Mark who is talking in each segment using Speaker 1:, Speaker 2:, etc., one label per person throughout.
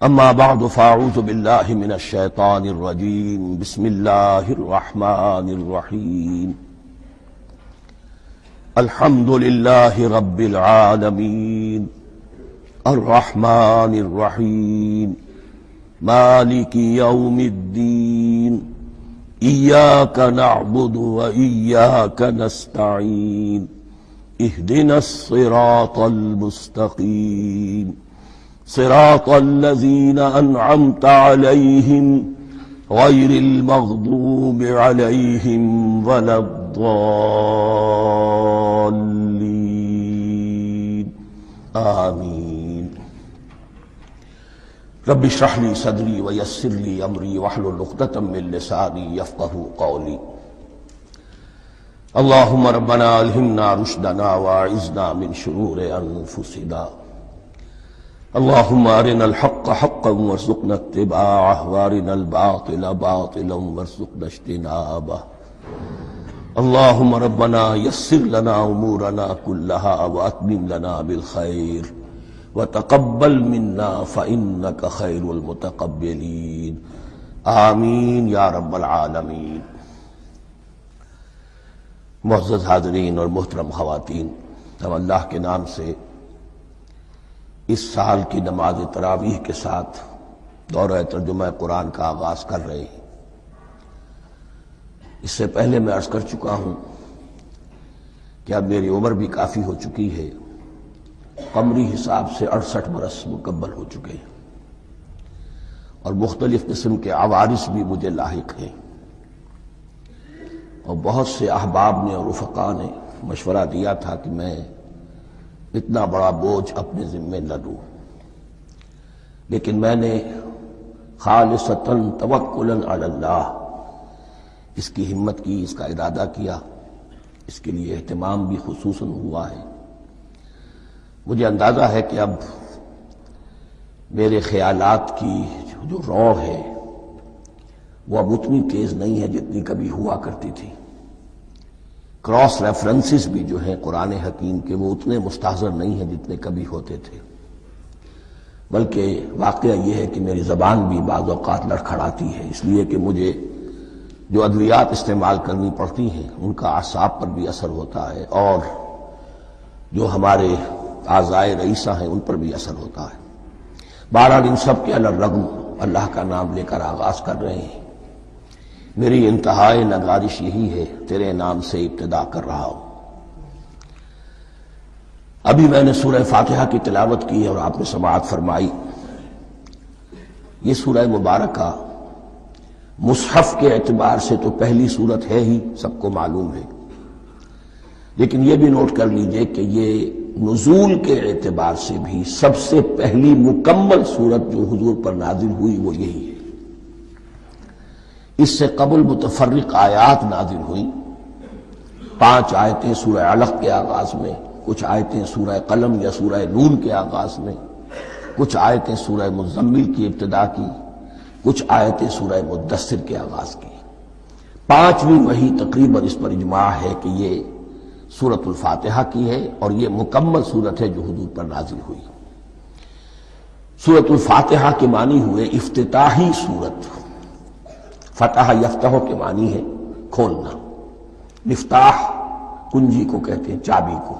Speaker 1: اما بعد فاعوذ باللہ من الشیطان الرجیم بسم اللہ الرحمن الرحیم الحمد للہ رب العالمین الرحمن الرحیم مالک یوم الدین ایاک نعبد وإیاک نستعین اہدنا الصراط المستقیم صراط الذين أنعمت عليهم غير المغضوب عليهم ولا الضالين آمين رب اشرح لي صدري ويسر لي أمري واحلل عقدة من لساني يفقهوا قولي اللهم ربنا ألهمنا رشدنا وأعذنا من شرور أنفسنا اللهم أرنا الحق حقا وارزقنا اتباعه وأرنا الباطل باطلا وارزقنا اجتنابه اللهم ربنا يسر لنا أمورنا كلها وأتمم لنا بالخير وتقبل منا فإنك خير المتقبلين آمین یا رب العالمین۔ معزز حاضرین اور محترم خواتین، ہم اللہ کے نام سے اس سال کی نماز تراویح کے ساتھ دورہ ترجمہ قرآن کا آغاز کر رہے ہیں۔ اس سے پہلے میں عرض کر چکا ہوں کہ اب میری عمر بھی کافی ہو چکی ہے، قمری حساب سے 68 برس مکمل ہو چکے ہیں، اور مختلف قسم کے عوارض بھی مجھے لاحق ہیں، اور بہت سے احباب نے اور رفقاء نے مشورہ دیا تھا کہ میں اتنا بڑا بوجھ اپنے ذمے نہ لوں، لیکن میں نے خالصتاً توکلاً علی اللہ اس کی ہمت کی، اس کا ارادہ کیا، اس کے لیے اہتمام بھی خصوصاً ہوا ہے۔ مجھے اندازہ ہے کہ اب میرے خیالات کی جو رو ہے وہ اب اتنی تیز نہیں ہے جتنی کبھی ہوا کرتی تھی۔ کراس ریفرنسز بھی جو ہیں قرآن حکیم کے وہ اتنے مستحضر نہیں ہیں جتنے کبھی ہوتے تھے، بلکہ واقعہ یہ ہے کہ میری زبان بھی بعض اوقات لڑکھڑاتی ہے، اس لیے کہ مجھے جو ادویات استعمال کرنی پڑتی ہیں ان کا اعصاب پر بھی اثر ہوتا ہے، اور جو ہمارے اعضائے رئیسہ ہیں ان پر بھی اثر ہوتا ہے۔ بہرحال ان سب کے علی الرغم اللہ کا نام لے کر آغاز کر رہے ہیں۔ میری انتہائی نگارش یہی ہے، تیرے نام سے ابتدا کر رہا ہوں۔ ابھی میں نے سورہ فاتحہ کی تلاوت کی اور آپ نے سماعت فرمائی۔ یہ سورہ مبارکہ مصحف کے اعتبار سے تو پہلی سورت ہے ہی، سب کو معلوم ہے، لیکن یہ بھی نوٹ کر لیجئے کہ یہ نزول کے اعتبار سے بھی سب سے پہلی مکمل سورت جو حضور پر نازل ہوئی وہ یہی ہے۔ اس سے قبل متفرق آیات نازل ہوئیں، 5 آیتیں سورہ علق کے آغاز میں، کچھ آیتیں سورہ قلم یا سورہ نون کے آغاز میں، کچھ آیتیں سورہ مزمل کی ابتدا کی، کچھ آیتیں سورہ مدثر کے آغاز کی۔ 5ویں وحی تقریباً اس پر اجماع ہے کہ یہ سورۃ الفاتحہ کی ہے، اور یہ مکمل سورت ہے جو حضور پر نازل ہوئی۔ سورۃ الفاتحہ کے معنی ہوئے افتتاحی سورت، فتح یفتح کے معنی ہے کھولنا، مفتاح کنجی کو کہتے ہیں، چابی کو۔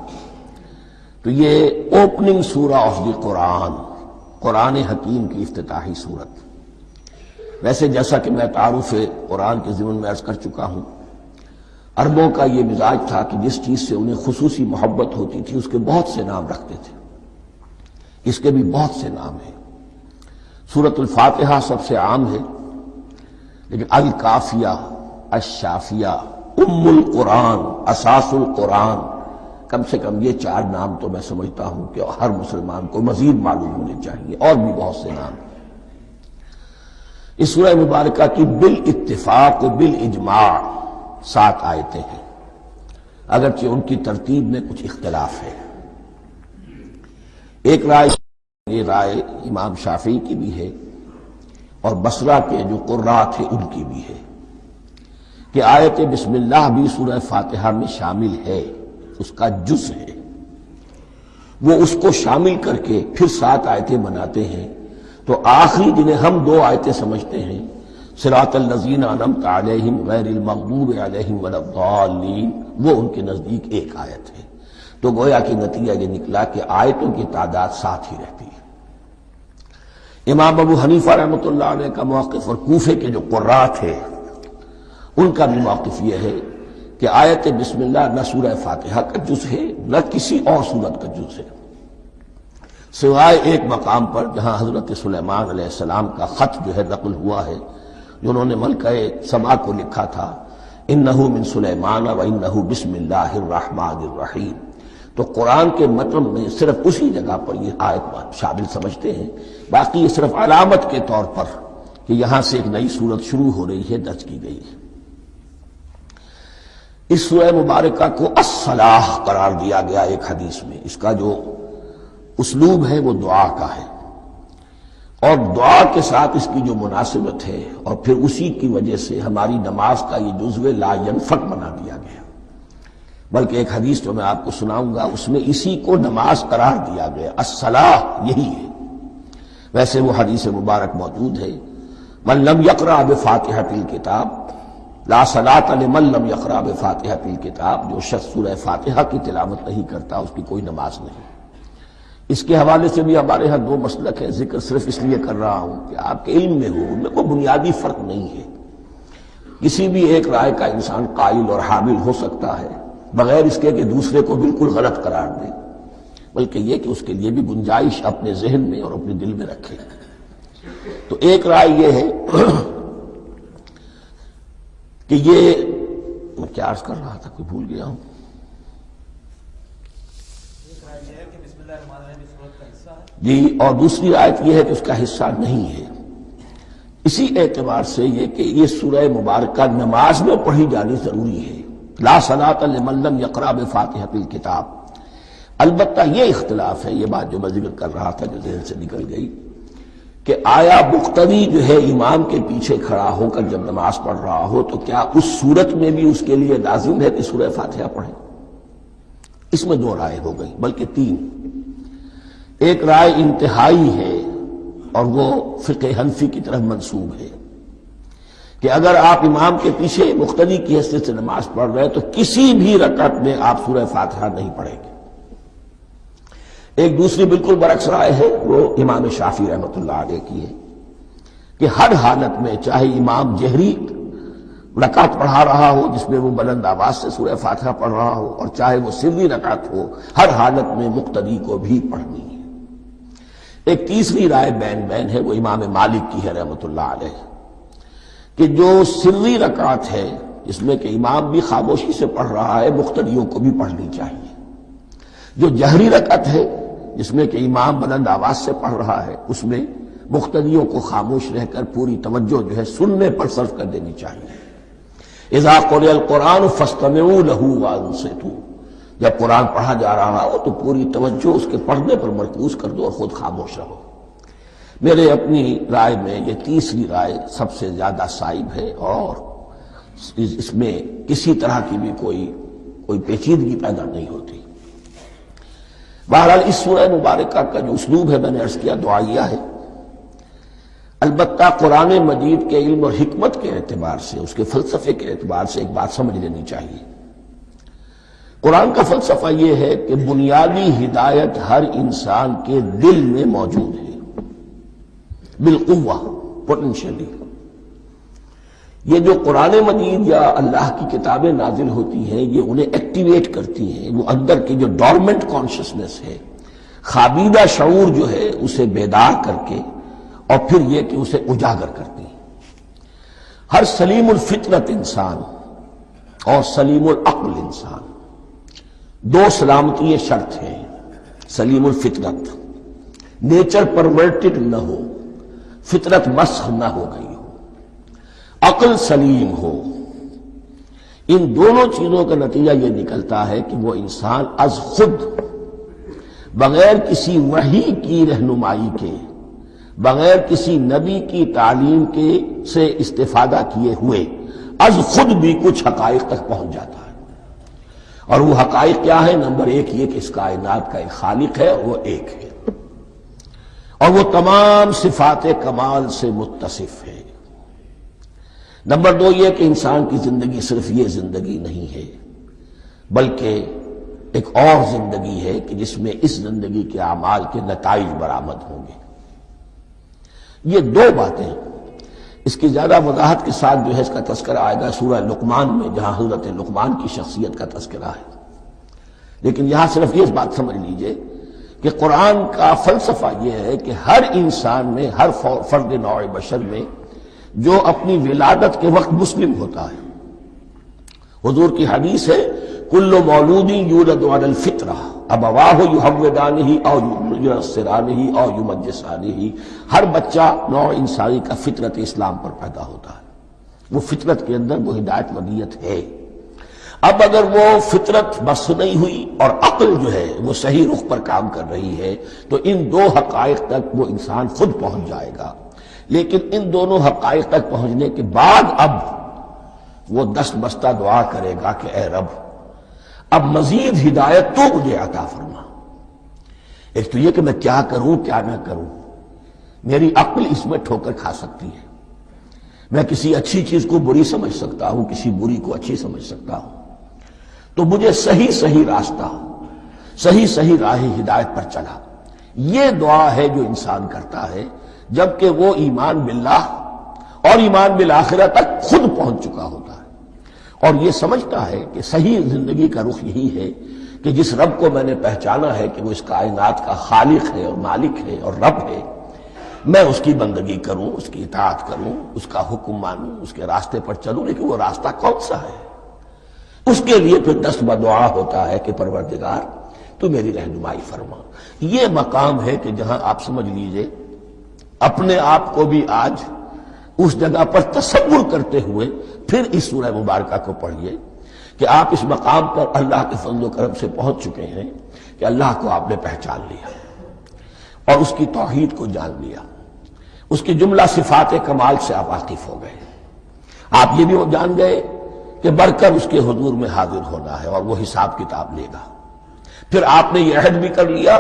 Speaker 1: تو یہ اوپننگ سورہ آف دی قرآن، قرآن حکیم کی افتتاحی صورت۔ ویسے جیسا کہ میں تعارف قرآن کے ضمن میں عرض کر چکا ہوں، عربوں کا یہ مزاج تھا کہ جس چیز سے انہیں خصوصی محبت ہوتی تھی اس کے بہت سے نام رکھتے تھے، اس کے بھی بہت سے نام ہیں۔ سورۃ الفاتحہ سب سے عام ہے، لیکن الکافیہ، الشافیہ، ام القرآن، اساس القرآن، کم سے کم یہ 4 نام تو میں سمجھتا ہوں کہ ہر مسلمان کو مزید معلوم ہونے چاہیے، اور بھی بہت سے نام ہیں۔ اس سورہ مبارکہ کی بالاتفاق بالاجماع 7 آیتیں ہیں، اگرچہ ان کی ترتیب میں کچھ اختلاف ہے۔ ایک رائے، یہ رائے امام شافعی کی بھی ہے، اور بصرہ کے جو قراء تھے ان کی بھی ہے، کہ آیت بسم اللہ بھی سورہ فاتحہ میں شامل ہے، اس کا جز ہے، وہ اس کو شامل کر کے پھر 7 آیتیں بناتے ہیں، تو تو آخری جنہیں ہم دو آیتیں سمجھتے ہیں صراط الذین انعمت علیہم غیر المغضوب علیہم ولا الضالین، وہ ان کے نزدیک ایک آیت ہے۔ تو گویا کہ نتیجہ یہ نکلا کہ آیتوں کی تعداد 7 ہی رہتی ہے۔ امام ابو حنیفہ رحمۃ اللہ علیہ کا موقف اور کوفے کے جو قراء تھے ان کا بھی موقف یہ ہے کہ آیت بسم اللہ نہ سورہ فاتحہ کا جز ہے نہ کسی اور سورت کا جز ہے، سوائے ایک مقام پر جہاں حضرت سلیمان علیہ السلام کا خط جو ہے نقل ہوا ہے، جنہوں نے ملکہ سبا کو لکھا تھا انہ من سلیمان و انہ بسم اللہ الرحمن الرحیم۔ تو قرآن کے متن میں صرف اسی جگہ پر یہ آیت شامل سمجھتے ہیں، باقی یہ صرف علامت کے طور پر کہ یہاں سے ایک نئی صورت شروع ہو رہی ہے درج کی گئی ہے۔ اس سورہ مبارکہ کو الصلاح قرار دیا گیا ایک حدیث میں، اس کا جو اسلوب ہے وہ دعا کا ہے، اور دعا کے ساتھ اس کی جو مناسبت ہے اور پھر اسی کی وجہ سے ہماری نماز کا یہ جزو لا ینفک بنا دیا گیا۔ بلکہ ایک حدیث جو میں آپ کو سناؤں گا اس میں اسی کو نماز قرار دیا گیا، الصلاح یہی ہے۔ ویسے وہ حدیث مبارک موجود ہے من لم یقرأ بفاتحۃ الکتاب لا صلاۃ لمن لم یقرأ بفاتحۃ الکتاب، جو شخص سورہ فاتحہ کی تلاوت نہیں کرتا اس کی کوئی نماز نہیں۔ اس کے حوالے سے بھی ہمارے ہاں دو مسلک ہیں، ذکر صرف اس لیے کر رہا ہوں کہ آپ کے علم میں ہو، ان میں کوئی بنیادی فرق نہیں ہے۔ کسی بھی ایک رائے کا انسان قائل اور حامل ہو سکتا ہے بغیر اس کے کہ دوسرے کو بالکل غلط قرار دے، بلکہ یہ کہ اس کے لیے بھی گنجائش اپنے ذہن میں اور اپنے دل میں رکھے۔ تو ایک رائے یہ ہے کہ یہ میں کیا عرض کر رہا تھا، کوئی بھول گیا ہوں۔ جی، اور دوسری آیت یہ ہے کہ اس کا حصہ نہیں ہے۔ اسی اعتبار سے یہ کہ یہ سورہ مبارکہ نماز میں پڑھی جانی ضروری ہے، لا صلاۃ لمن لم یقرأ بفاتحۃ الکتاب۔ البتہ یہ اختلاف ہے، یہ بات جو میں ذکر کر رہا تھا جو ذہن سے نکل گئی، کہ آیا مقتدی جو ہے امام کے پیچھے کھڑا ہو کر جب نماز پڑھ رہا ہو تو کیا اس صورت میں بھی اس کے لیے لازم ہے کہ سورہ فاتحہ پڑھے؟ اس میں دو رائے ہو گئی، بلکہ تین۔ ایک رائے انتہائی ہے اور وہ فقہ حنفی کی طرف منسوب ہے کہ اگر آپ امام کے پیچھے مقتدی کی حیثیت سے نماز پڑھ رہے تو کسی بھی رکعت میں آپ سورہ فاتحہ نہیں پڑھیں گے۔ ایک دوسری بالکل برعکس رائے ہے، وہ امام شافعی رحمۃ اللہ علیہ کی ہے کہ ہر حالت میں چاہے امام جہری رکعت پڑھا رہا ہو جس میں وہ بلند آواز سے سورہ فاتحہ پڑھ رہا ہو اور چاہے وہ سری رکعت ہو، ہر حالت میں مقتدی کو بھی پڑھنی ہے۔ ایک تیسری رائے بین بین ہے، وہ امام مالک کی ہے رحمۃ اللہ علیہ، کہ جو سری رکعت ہے جس میں کہ امام بھی خاموشی سے پڑھ رہا ہے مقتدیوں کو بھی پڑھنی چاہیے۔ جو جہری رکعت ہے جس میں کہ امام بلند آواز سے پڑھ رہا ہے اس میں مقتدیوں کو خاموش رہ کر پوری توجہ جو ہے سننے پر صرف کر دینی چاہیے۔ اذا قرئ القرآن فاستمعوا له وانصتوا، جب قرآن پڑھا جا رہا ہو تو پوری توجہ اس کے پڑھنے پر مرکوز کر دو اور خود خاموش رہو۔ میرے اپنی رائے میں یہ تیسری رائے سب سے زیادہ صائب ہے اور اس میں کسی طرح کی بھی کوئی پیچیدگی پیدا نہیں ہوتی۔ بہرحال اس سورہ مبارکہ کا جو اسلوب ہے میں نے عرض کیا دعائیہ ہے، البتہ قرآن مجید کے علم اور حکمت کے اعتبار سے، اس کے فلسفے کے اعتبار سے ایک بات سمجھ لینی چاہیے۔ قرآن کا فلسفہ یہ ہے کہ بنیادی ہدایت ہر انسان کے دل میں موجود ہے بالقوہ، پوٹینشلی۔ یہ جو قرآن مجید یا اللہ کی کتابیں نازل ہوتی ہیں یہ انہیں ایکٹیویٹ کرتی ہیں، وہ اندر کی جو ڈورمنٹ کانشسنس ہے، خوابیدہ شعور جو ہے اسے بیدار کر کے اور پھر یہ کہ اسے اجاگر کرتی ہیں۔ ہر سلیم الفطرت انسان اور سلیم العقل انسان، دو سلامتی شرط ہیں۔ سلیم الفطرت، نیچر پرورٹڈ نہ ہو، فطرت مسخ نہ ہو گئی ہو، عقل سلیم ہو۔ ان دونوں چیزوں کا نتیجہ یہ نکلتا ہے کہ وہ انسان از خود، بغیر کسی وحی کی رہنمائی کے، بغیر کسی نبی کی تعلیم کے سے استفادہ کیے ہوئے از خود بھی کچھ حقائق تک پہنچ جاتا ہے۔ اور وہ حقائق کیا ہے؟ نمبر ایک یہ کہ اس کائنات کا ایک خالق ہے اور وہ ایک ہے، اور وہ تمام صفات کمال سے متصف ہے۔ نمبر 2 یہ کہ انسان کی زندگی صرف یہ زندگی نہیں ہے، بلکہ ایک اور زندگی ہے کہ جس میں اس زندگی کے اعمال کے نتائج برآمد ہوں گے۔ یہ 2 باتیں، اس کی زیادہ وضاحت کے ساتھ جو ہے اس کا تذکرہ آئے گا سورہ لقمان میں، جہاں حضرت لقمان کی شخصیت کا تذکرہ ہے۔ لیکن یہاں صرف یہ بات سمجھ لیجئے کہ قرآن کا فلسفہ یہ ہے کہ ہر انسان میں، ہر فرد نوع بشر میں جو اپنی ولادت کے وقت مسلم ہوتا ہے، حضور کی حدیث ہے کل مولود یولد علی الفطرہ ابواہ یحودانہ او ینصرانہ او یمجسانہ، ہر بچہ نوع انسانی کا فطرت اسلام پر پیدا ہوتا ہے، وہ فطرت کے اندر وہ ہدایت ودیت ہے۔ اب اگر وہ فطرت بس نہیں ہوئی اور عقل جو ہے وہ صحیح رخ پر کام کر رہی ہے تو ان 2 حقائق تک وہ انسان خود پہنچ جائے گا۔ لیکن ان دونوں حقائق تک پہنچنے کے بعد اب وہ دست بستہ دعا کرے گا کہ اے رب اب مزید ہدایت تو مجھے عطا فرما۔ ایک تو یہ کہ میں کیا کروں کیا نہ کروں، میری عقل اس میں ٹھوکر کھا سکتی ہے، میں کسی اچھی چیز کو بری سمجھ سکتا ہوں، کسی بری کو اچھی سمجھ سکتا ہوں، تو مجھے صحیح راستہ، صحیح راہ ہدایت پر چلا۔ یہ دعا ہے جو انسان کرتا ہے جبکہ وہ ایمان باللہ اور ایمان بالآخرہ تک خود پہنچ چکا ہوتا ہے، اور یہ سمجھتا ہے کہ صحیح زندگی کا رخ یہی ہے کہ جس رب کو میں نے پہچانا ہے کہ وہ اس کائنات کا خالق ہے اور مالک ہے اور رب ہے، میں اس کی بندگی کروں، اس کی اطاعت کروں، اس کا حکم مانوں، اس کے راستے پر چلوں۔ لیکن وہ راستہ کون سا ہے؟ اس کے لیے پھر دست بدعا ہوتا ہے کہ پروردگار تو میری رہنمائی فرما۔ یہ مقام ہے کہ جہاں آپ سمجھ لیجئے اپنے آپ کو بھی آج اس جگہ پر تصور کرتے ہوئے پھر اس سورہ مبارکہ کو پڑھیے کہ آپ اس مقام پر اللہ کے فضل و کرم سے پہنچ چکے ہیں کہ اللہ کو آپ نے پہچان لیا اور اس کی توحید کو جان لیا، اس کی جملہ صفات کمال سے آپ واقف ہو گئے۔ آپ یہ بھی جان گئے کہ بڑھ کر اس کے حضور میں حاضر ہونا ہے اور وہ حساب کتاب لے گا۔ پھر آپ نے یہ عہد بھی کر لیا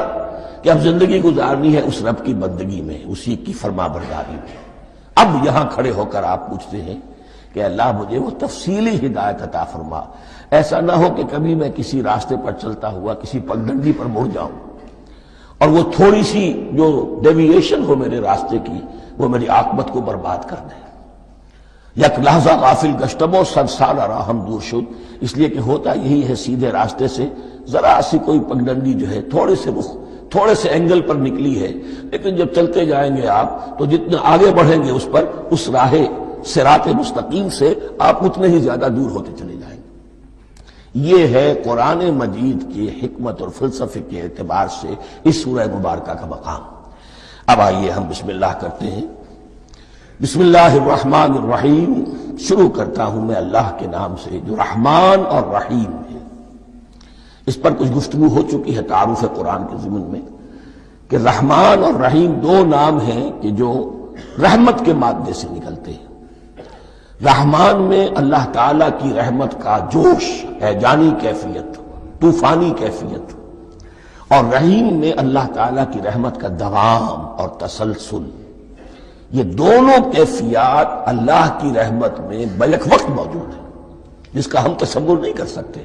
Speaker 1: کہ اب زندگی گزارنی ہے اس رب کی بندگی میں، اسی کی فرما برداری میں۔ اب یہاں کھڑے ہو کر آپ پوچھتے ہیں کہ اللہ مجھے وہ تفصیلی ہدایت عطا فرما، ایسا نہ ہو کہ کبھی میں کسی راستے پر چلتا ہوا کسی پگڈنڈی پر مڑ جاؤں اور وہ تھوڑی سی جو ڈیویشن ہو میرے راستے کی وہ میری عاقبت کو برباد کر دے۔ یک لحظہ غافل گشتم و 100 سال راہم دور شد، اس لیے کہ ہوتا یہی ہے سیدھے راستے سے ذرا سی کوئی پگڈنڈی جو ہے تھوڑے سے اینگل پر نکلی ہے، لیکن جب چلتے جائیں گے آپ تو جتنا آگے بڑھیں گے اس پر، اس راہ صراط مستقیم سے آپ اتنے ہی زیادہ دور ہوتے چلے جائیں گے۔ یہ ہے قرآن مجید کی حکمت اور فلسفے کے اعتبار سے اس سورہ مبارکہ کا مقام۔ اب آئیے ہم بسم اللہ کرتے ہیں۔ بسم اللہ الرحمن الرحیم، شروع کرتا ہوں میں اللہ کے نام سے جو رحمان اور رحیم ہے۔ اس پر کچھ گفتگو ہو چکی ہے تعارف قرآن کے ضمن میں کہ رحمان اور رحیم 2 نام ہیں کہ جو رحمت کے مادے سے نکلتے ہیں۔ رحمان میں اللہ تعالی کی رحمت کا جوش، ہیجانی کیفیت، طوفانی کیفیت، اور رحیم میں اللہ تعالی کی رحمت کا دوام اور تسلسل۔ یہ دونوں کیفیات اللہ کی رحمت میں بیک وقت موجود ہیں، جس کا ہم تصور نہیں کر سکتے۔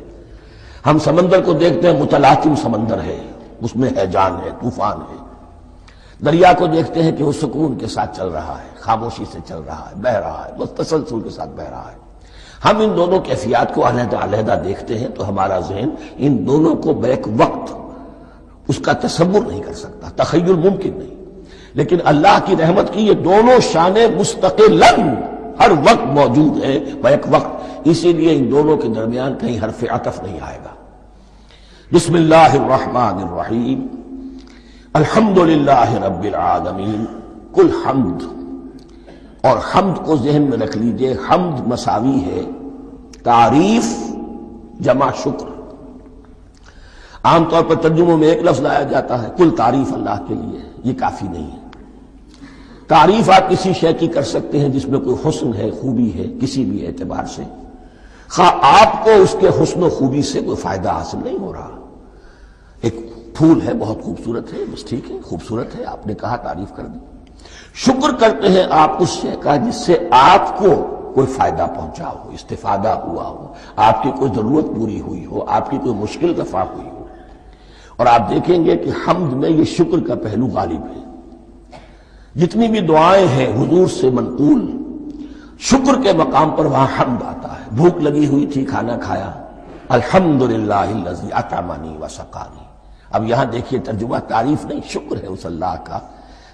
Speaker 1: ہم سمندر کو دیکھتے ہیں، متلاطم سمندر ہے، اس میں ہیجان ہے، طوفان ہے۔ دریا کو دیکھتے ہیں کہ وہ سکون کے ساتھ چل رہا ہے، خاموشی سے چل رہا ہے، بہہ رہا ہے، بس تسلسل کے ساتھ بہہ رہا ہے۔ ہم ان دونوں کیفیات کو علیحدہ علیحدہ دیکھتے ہیں تو ہمارا ذہن ان دونوں کو بیک وقت اس کا تصور نہیں کر سکتا، تخیل ممکن نہیں۔ لیکن اللہ کی رحمت کی یہ دونوں شانیں مستقلاً ہر وقت موجود ہیں، بیک وقت، اسی لیے ان دونوں کے درمیان کہیں حرف عطف نہیں آئے گا۔ بسم اللہ الرحمن الرحیم، الحمدللہ رب العالمین، کل حمد، اور حمد کو ذہن میں رکھ لیجئے، حمد مساوی ہے تعریف جمع شکر۔ عام طور پر ترجموں میں ایک لفظ لایا جاتا ہے، کل تعریف اللہ کے لیے، یہ کافی نہیں ہے۔ تعریف آپ کسی شے کی کر سکتے ہیں جس میں کوئی حسن ہے، خوبی ہے، کسی بھی اعتبار سے، خواہ آپ کو اس کے حسن و خوبی سے کوئی فائدہ حاصل نہیں ہو رہا۔ ایک پھول ہے، بہت خوبصورت ہے، بس ٹھیک ہے، خوبصورت ہے، آپ نے کہا، تعریف کر دی۔ شکر کرتے ہیں آپ اس شے کا جس سے آپ کو کوئی فائدہ پہنچا ہو، استفادہ ہوا ہو، آپ کی کوئی ضرورت پوری ہوئی ہو، آپ کی کوئی مشکل رفع ہوئی ہو۔ اور آپ دیکھیں گے کہ حمد میں یہ شکر کا پہلو غالب ہے۔ جتنی بھی دعائیں ہیں حضور سے منقول، شکر کے مقام پر وہاں حمد آتا ہے۔ بھوک لگی ہوئی تھی، کھانا کھایا، الحمدللہ الذی اطعمنی وسقانی۔ اب یہاں دیکھیے ترجمہ تعریف نہیں، شکر ہے اس اللہ کا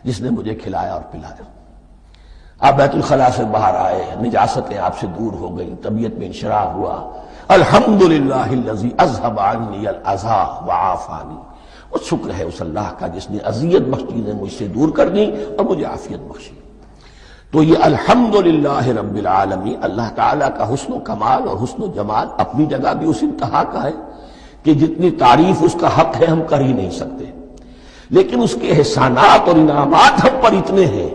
Speaker 1: جس نے مجھے کھلایا اور پلایا۔ آپ بیت الخلاء سے باہر آئے، نجاستیں آپ سے دور ہو گئی، طبیعت میں انشراح ہوا، الحمدللہ الذی اذھب عنی الاذی وعافانی۔ وہ شکر ہے اس اللہ کا جس نے اذیت بخش چیزیں مجھ سے دور کر دی اور مجھے عافیت بخشی۔ تو یہ الحمدللہ رب العالمین، اللہ تعالیٰ کا حسن و کمال اور حسن و جمال اپنی جگہ بھی اس انتہا کا ہے کہ جتنی تعریف اس کا حق ہے ہم کر ہی نہیں سکتے، لیکن اس کے احسانات اور انعامات ہم پر اتنے ہیں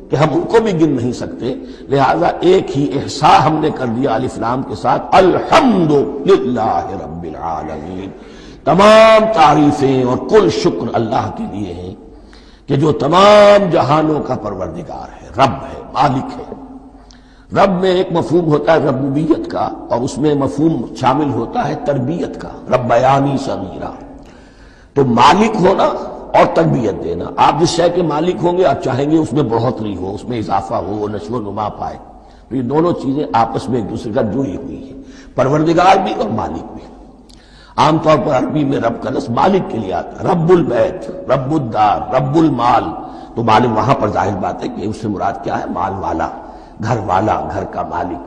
Speaker 1: کہ ہم ان کو بھی گن نہیں سکتے۔ لہذا ایک ہی احساء ہم نے کر دیا الف لام کے ساتھ، الحمدللہ رب العالمین۔ تمام تعریفیں اور کل شکر اللہ کے لیے ہیں کہ جو تمام جہانوں کا پروردگار ہے، رب ہے، مالک ہے۔ رب میں ایک مفہوم ہوتا ہے ربوبیت کا، اور اس میں مفہوم شامل ہوتا ہے تربیت کا، ربیانی صغیرہ۔ تو مالک ہونا اور تربیت دینا، آپ جس شے کے مالک ہوں گے آپ چاہیں گے اس میں بڑھوتری ہو، اس میں اضافہ ہو، وہ نشو و نما پائے۔ تو یہ دونوں چیزیں آپس میں ایک دوسرے کا جڑی ہوئی ہیں، پروردگار بھی اور مالک بھی۔ عام طور پر عربی میں رب کا لفظ مالک کے لیے آتا ہے، رب البیت، رب الدار، رب المال۔ تو مالک وہاں پر ظاہر بات ہے کہ اس سے مراد کیا ہے، مال والا، گھر والا، گھر کا مالک۔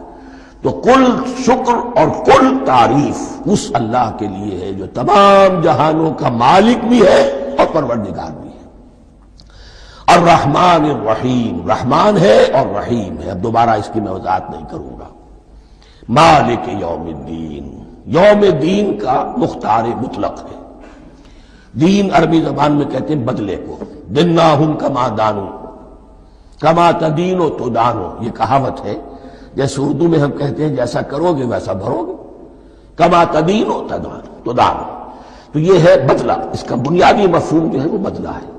Speaker 1: تو کل شکر اور کل تعریف اس اللہ کے لیے ہے جو تمام جہانوں کا مالک بھی ہے اور پروردگار بھی ہے۔ الرحمن الرحیم، رحمان ہے اور رحیم ہے۔ اب دوبارہ اس کی میں وضاحت نہیں کروں گا۔ مالک یوم الدین، یوم دین کا مختار مطلق ہے۔ دین عربی زبان میں کہتے ہیں بدلے کو، دناہم کما دانو کما تدینو تو دانو، یہ کہاوت ہے۔ جیسے اردو میں ہم کہتے ہیں جیسا کرو گے ویسا بھرو گے، کما تدینو تو دانو، تو یہ ہے بدلہ۔ اس کا بنیادی مفہوم جو ہے وہ بدلہ ہے۔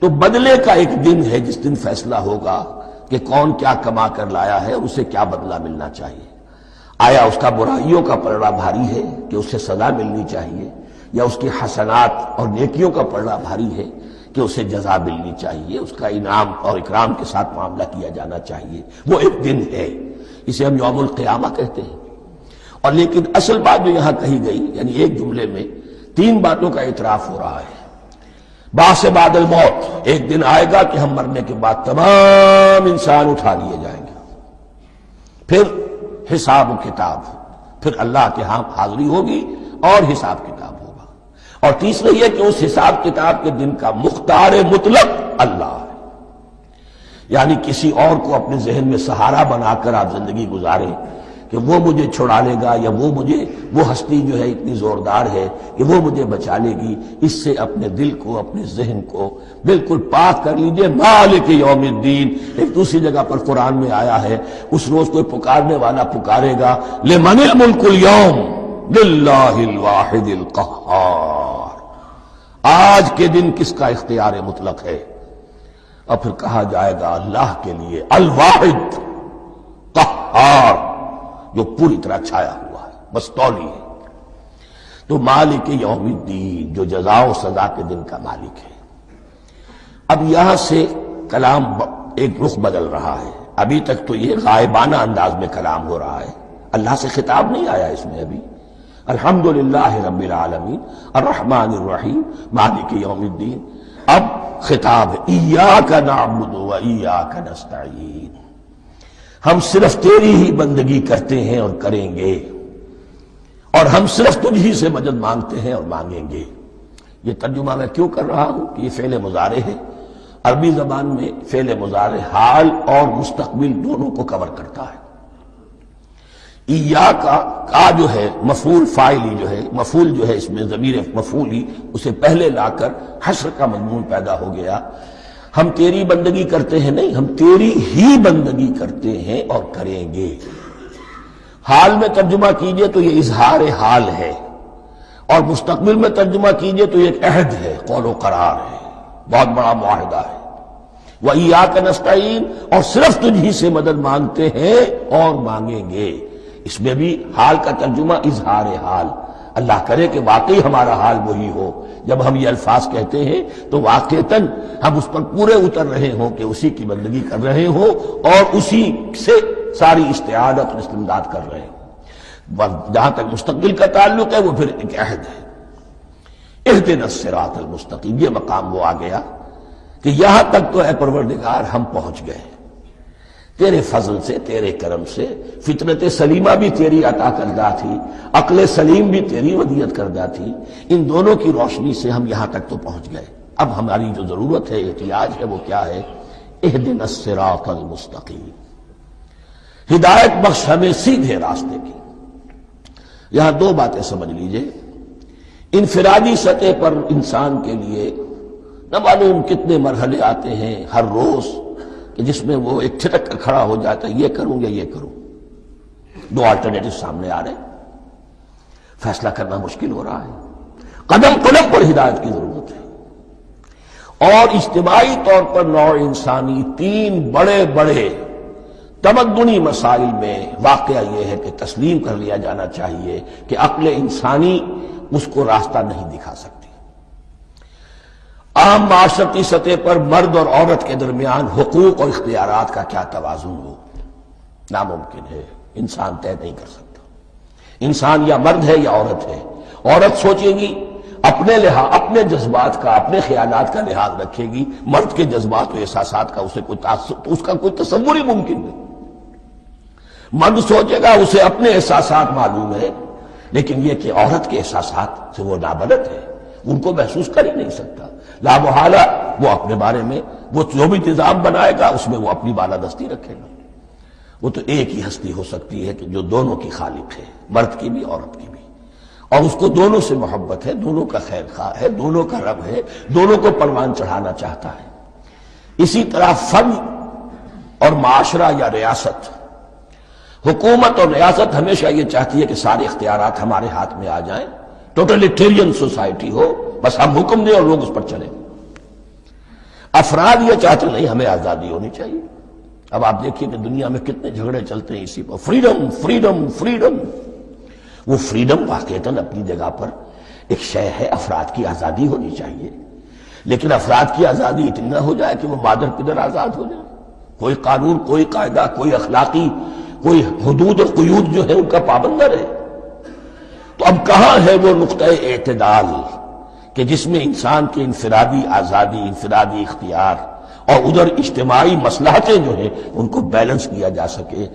Speaker 1: تو بدلے کا ایک دن ہے جس دن فیصلہ ہوگا کہ کون کیا کما کر لایا ہے اور اسے کیا بدلہ ملنا چاہیے۔ آیا اس کا برائیوں کا پلڑا بھاری ہے کہ اسے سزا ملنی چاہیے، یا اس کی حسنات اور نیکیوں کا پلڑا بھاری ہے کہ اسے جزا ملنی چاہیے، اس کا انعام اور اکرام کے ساتھ معاملہ کیا جانا چاہیے۔ وہ ایک دن ہے، اسے ہم یوم القیامہ کہتے ہیں۔ اور لیکن اصل بات جو یہاں کہی گئی، یعنی ایک جملے میں تین باتوں کا اعتراف ہو رہا ہے۔ بعث بعد الموت، ایک دن آئے گا کہ ہم مرنے کے بعد تمام انسان اٹھا لیے جائیں گے۔ پھر حساب و کتاب، پھر اللہ کے ہاں حاضری ہوگی اور حساب کتاب ہوگا۔ اور تیسرا یہ کہ اس حساب کتاب کے دن کا مختار مطلق اللہ ہے، یعنی کسی اور کو اپنے ذہن میں سہارا بنا کر آپ زندگی گزاریں کہ وہ مجھے چھڑا لے گا، یا وہ ہستی جو ہے اتنی زوردار ہے کہ وہ مجھے بچا لے گی، اس سے اپنے دل کو، اپنے ذہن کو بالکل پاک کر لیجئے۔ مالک یوم الدین، ایک دوسری جگہ پر قرآن میں آیا ہے، اس روز کوئی پکارنے والا پکارے گا، لمن الملک اليوم للہ الواحد القہار، آج کے دن کس کا اختیار مطلق ہے؟ اور پھر کہا جائے گا اللہ کے لیے، الواحد قہار، جو پوری طرح چھایا ہوا ہے، مستولی ہے۔ تو مالک یوم الدین، جو جزا و سزا کے دن کا مالک ہے۔ اب یہاں سے کلام ایک رخ بدل رہا ہے۔ ابھی تک تو یہ غائبانہ انداز میں کلام ہو رہا ہے، اللہ سے خطاب نہیں آیا اس میں ابھی۔ الحمدللہ رب العالمین الرحمن الرحیم مالک یوم الدین۔ اب خطاب ہے، ایاک نعبد و ایاک نستعین، ہم صرف تیری ہی بندگی کرتے ہیں اور کریں گے، اور ہم صرف تجھ ہی سے مدد مانگتے ہیں اور مانگیں گے۔ یہ ترجمہ میں کیوں کر رہا ہوں کہ یہ فعل مضارع ہے۔ عربی زبان میں فعل مضارع حال اور مستقبل دونوں کو کور کرتا ہے۔ کا جو ہے مفعول فاعلی جو ہے، مفعول جو ہے اس میں ضمیر مفعولی، اسے پہلے لا کر حشر کا مضمون پیدا ہو گیا۔ ہم تیری بندگی کرتے ہیں نہیں، ہم تیری ہی بندگی کرتے ہیں اور کریں گے۔ حال میں ترجمہ کیجئے تو یہ اظہار حال ہے، اور مستقبل میں ترجمہ کیجئے تو یہ ایک عہد ہے، قول و قرار ہے، بہت بڑا معاہدہ ہے۔ وَإِيَّاكَ نَسْتَعِينُ، اور صرف تجھ ہی سے مدد مانگتے ہیں اور مانگیں گے۔ اس میں بھی حال کا ترجمہ اظہار حال، اللہ کرے کہ واقعی ہمارا حال وہی ہو، جب ہم یہ الفاظ کہتے ہیں تو واقعتاً ہم اس پر پورے اتر رہے ہوں کہ اسی کی بندگی کر رہے ہوں اور اسی سے ساری استعانت اور استمداد کر رہے ہوں۔ جہاں تک مستقبل کا تعلق ہے وہ پھر ایک عہد ہے، اہدنا الصراط المستقیم، یہ مقام وہ آ گیا کہ یہاں تک تو اے پروردگار ہم پہنچ گئے، تیرے فضل سے، تیرے کرم سے، فطرت سلیمہ بھی تیری عطا کردہ تھی، عقل سلیم بھی تیری ودیعت کردہ تھی، ان دونوں کی روشنی سے ہم یہاں تک تو پہنچ گئے۔ اب ہماری جو ضرورت ہے، احتیاج ہے، وہ کیا ہے؟ اہدنا الصراط المستقیم، ہدایت بخش ہمیں سیدھے راستے کی۔ یہاں دو باتیں سمجھ لیجئے، انفرادی سطح پر انسان کے لیے نہ معلوم کتنے مرحلے آتے ہیں ہر روز کہ جس میں وہ ایک ٹھٹک کر کھڑا ہو جاتا ہے، یہ کروں یا یہ کروں، دو آلٹرنیٹو سامنے آ رہے ہیں، فیصلہ کرنا مشکل ہو رہا ہے، قدم قدم پر ہدایت کی ضرورت ہے۔ اور اجتماعی طور پر نوع انسانی تین بڑے بڑے تمدنی مسائل میں واقعہ یہ ہے کہ تسلیم کر لیا جانا چاہیے کہ عقل انسانی اس کو راستہ نہیں دکھا سکتی۔ عام معاشرتی سطح پر مرد اور عورت کے درمیان حقوق اور اختیارات کا کیا توازن ہو، ناممکن ہے، انسان طے نہیں کر سکتا۔ انسان یا مرد ہے یا عورت ہے، عورت سوچے گی اپنے جذبات کا، اپنے خیالات کا لحاظ رکھے گی، مرد کے جذبات و احساسات کا اس کا کوئی تصور ہی ممکن نہیں۔ مرد سوچے گا اسے اپنے احساسات معلوم ہے، لیکن یہ کہ عورت کے احساسات سے وہ نابلد ہے، ان کو محسوس کر ہی نہیں سکتا، لا محالہ وہ اپنے بارے میں وہ جو بھی نظام بنائے گا اس میں وہ اپنی بالادستی رکھے گا۔ وہ تو ایک ہی ہستی ہو سکتی ہے کہ جو دونوں کی خالق ہے، مرد کی بھی عورت کی بھی، اور اس کو دونوں سے محبت ہے، دونوں کا خیر خواہ ہے، دونوں کا رب ہے، دونوں کو پروان چڑھانا چاہتا ہے۔ اسی طرح فن اور معاشرہ یا ریاست، حکومت اور ریاست ہمیشہ یہ چاہتی ہے کہ سارے اختیارات ہمارے ہاتھ میں آ جائیں، ٹوٹلیٹیرین سوسائٹی ہو، بس ہم حکم دیں اور لوگ اس پر چلیں۔ افراد یہ چاہتے نہیں، ہمیں آزادی ہونی چاہیے۔ اب آپ دیکھیے کہ دنیا میں کتنے جھگڑے چلتے ہیں اسی پر، فریڈم فریڈم فریڈم۔ وہ فریڈم واقعتاً اپنی جگہ پر ایک شے ہے، افراد کی آزادی ہونی چاہیے، لیکن افراد کی آزادی اتنی نہ ہو جائے کہ وہ مادر پدر آزاد ہو جائے، کوئی قانون، کوئی قاعدہ، کوئی اخلاقی کوئی حدود اور قیود جو ہے ان کا پابند نہ رہے۔ تو اب کہاں ہے وہ نقطہ اعتدال کہ جس میں انسان کی انفرادی آزادی، انفرادی اختیار اور ادھر اجتماعی مصلحتیں جو ہیں ان کو بیلنس کیا جا سکے؟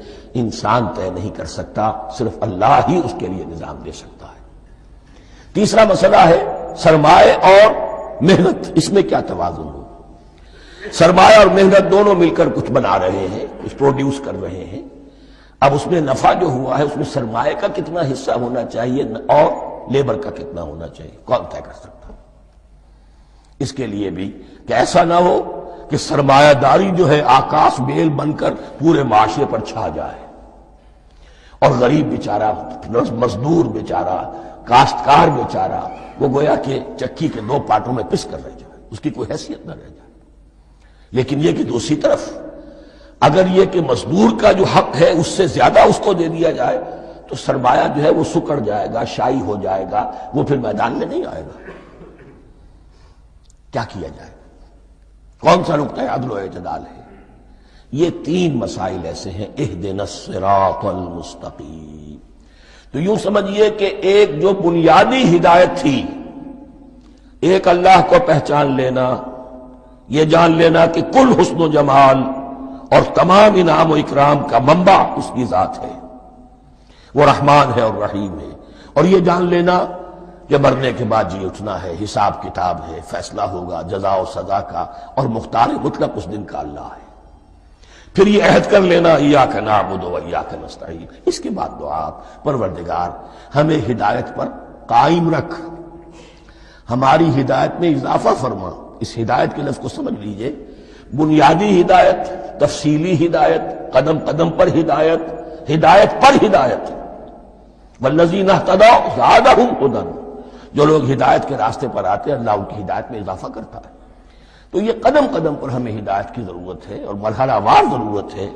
Speaker 1: انسان طے نہیں کر سکتا، صرف اللہ ہی اس کے لیے نظام دے سکتا ہے۔ تیسرا مسئلہ ہے سرمایہ اور محنت، اس میں کیا توازن ہو؟ سرمایہ اور محنت دونوں مل کر کچھ بنا رہے ہیں، کچھ پروڈیوس کر رہے ہیں۔ اب اس میں نفع جو ہوا ہے اس میں سرمایہ کا کتنا حصہ ہونا چاہیے اور لیبر کا کتنا ہونا چاہیے، کون طے کر سکتا؟ اس کے لیے بھی کہ ایسا نہ ہو کہ سرمایہ داری جو ہے آکاش بیل بن کر پورے معاشرے پر چھا جائے، اور غریب بیچارہ، مزدور بیچارہ، کاشتکار بیچارہ وہ گویا کہ چکی کے دو پارٹوں میں پس کر رہ جائے، اس کی کوئی حیثیت نہ رہ جائے۔ لیکن یہ کہ دوسری طرف اگر یہ کہ مزدور کا جو حق ہے اس سے زیادہ اس کو دے دیا جائے تو سرمایہ جو ہے وہ سکڑ جائے گا، شائی ہو جائے گا، وہ پھر میدان میں نہیں آئے گا۔ کیا کیا جائے؟ کون سا نقطہ عدل و اعتدال ہے؟ یہ تین مسائل ایسے ہیں، اہدنا الصراط المستقیم۔ تو یوں سمجھیے کہ ایک جو بنیادی ہدایت تھی، ایک اللہ کو پہچان لینا، یہ جان لینا کہ کل حسن و جمال اور تمام انعام و اکرام کا منبع اس کی ذات ہے، وہ رحمان ہے اور رحیم ہے، اور یہ جان لینا کہ مرنے کے بعد جی اٹھنا ہے، حساب کتاب ہے، فیصلہ ہوگا جزا و سزا کا، اور مختار مطلق اس دن کا اللہ ہے۔ پھر یہ عہد کر لینا ایاک نعبد و ایاک نستعین۔ اس کے بعد دعا، پروردگار ہمیں ہدایت پر قائم رکھ، ہماری ہدایت میں اضافہ فرما۔ اس ہدایت کے لفظ کو سمجھ لیجئے، بنیادی ہدایت، تفصیلی ہدایت، قدم قدم پر ہدایت، ہدایت پر ہدایت۔ والذین اہتدوا زادہم ھدی، جو لوگ ہدایت کے راستے پر آتے ہیں اللہ ان کی ہدایت میں اضافہ کرتا ہے۔ تو یہ قدم قدم پر ہمیں ہدایت کی ضرورت ہے اور مرحلہ وار ضرورت ہے۔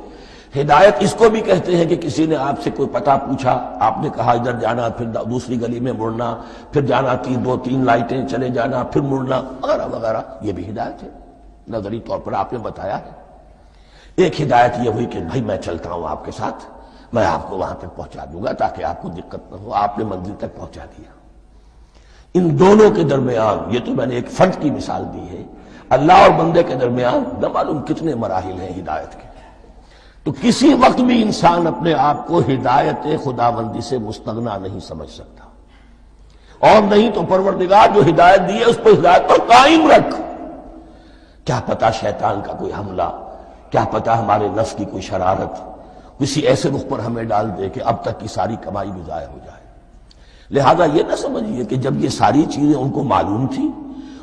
Speaker 1: ہدایت اس کو بھی کہتے ہیں کہ کسی نے آپ سے کوئی پتہ پوچھا، آپ نے کہا ادھر جانا، پھر دوسری گلی میں مڑنا، پھر جانا 2-3 لائٹیں چلے جانا، پھر مڑنا وغیرہ وغیرہ، یہ بھی ہدایت ہے، نظری طور پر آپ نے بتایا ہے۔ ایک ہدایت یہ ہوئی کہ بھائی میں چلتا ہوں آپ کے ساتھ، میں آپ کو وہاں تک پہنچا دوں گا تاکہ آپ کو دقت نہ ہو، آپ نے منزل تک پہنچا دیا۔ ان دونوں کے درمیان، یہ تو میں نے ایک فرد کی مثال دی ہے، اللہ اور بندے کے درمیان نہ معلوم کتنے مراحل ہیں ہدایت کے۔ تو کسی وقت بھی انسان اپنے آپ کو ہدایت خداوندی سے مستغنا نہیں سمجھ سکتا، اور نہیں تو پروردگار جو ہدایت دی ہے اس پر ہدایت پر قائم رکھ۔ کیا پتا شیطان کا کوئی حملہ، کیا پتا ہمارے نفس کی کوئی شرارت کسی ایسے رخ پر ہمیں ڈال دے کہ اب تک کی ساری کمائی بھی ضائع ہو جائے۔ لہذا یہ نہ سمجھیے کہ جب یہ ساری چیزیں ان کو معلوم تھی،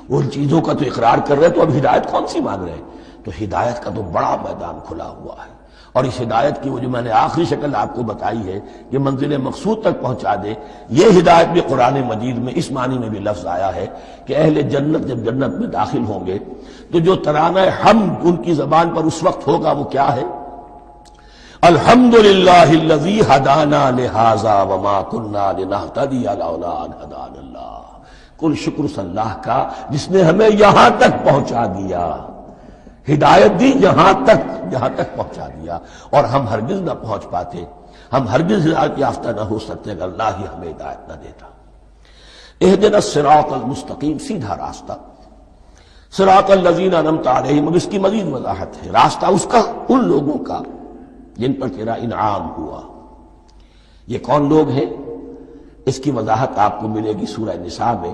Speaker 1: ان چیزوں کا تو اقرار کر رہے تو اب ہدایت کون سی مانگ رہے ہیں؟ تو ہدایت کا تو بڑا میدان کھلا ہوا ہے، اور اس ہدایت کی وہ جو میں نے آخری شکل آپ کو بتائی ہے کہ منزل مقصود تک پہنچا دے، یہ ہدایت بھی قرآن مجید میں اس معنی میں بھی لفظ آیا ہے کہ اہل جنت جب جنت میں داخل ہوں گے تو جو ترانہ حمد ان کی زبان پر اس وقت ہوگا وہ کیا ہے؟ الحمدللہ الذی ہدانا لہذا وما کننا لنہتدی لولا ان ہدانا اللہ۔ کل شکر اس اللہ کا جس نے ہمیں یہاں تک پہنچا دیا، ہدایت دی یہاں تک پہنچا دیا، اور ہم ہرگز نہ پہنچ پاتے، ہم ہرگز ہدایت یافتہ نہ ہو سکتے اگر اللہ ہی ہمیں ہدایت نہ دیتا۔ اہدنا الصراط المستقیم، سیدھا راستہ، صراط الذین انعمت علیہم، اب اس کی مزید وضاحت ہے، راستہ اس کا ان لوگوں کا جن پر تیرا انعام ہوا۔ یہ کون لوگ ہیں؟ اس کی وضاحت آپ کو ملے گی سورہ نساء میں،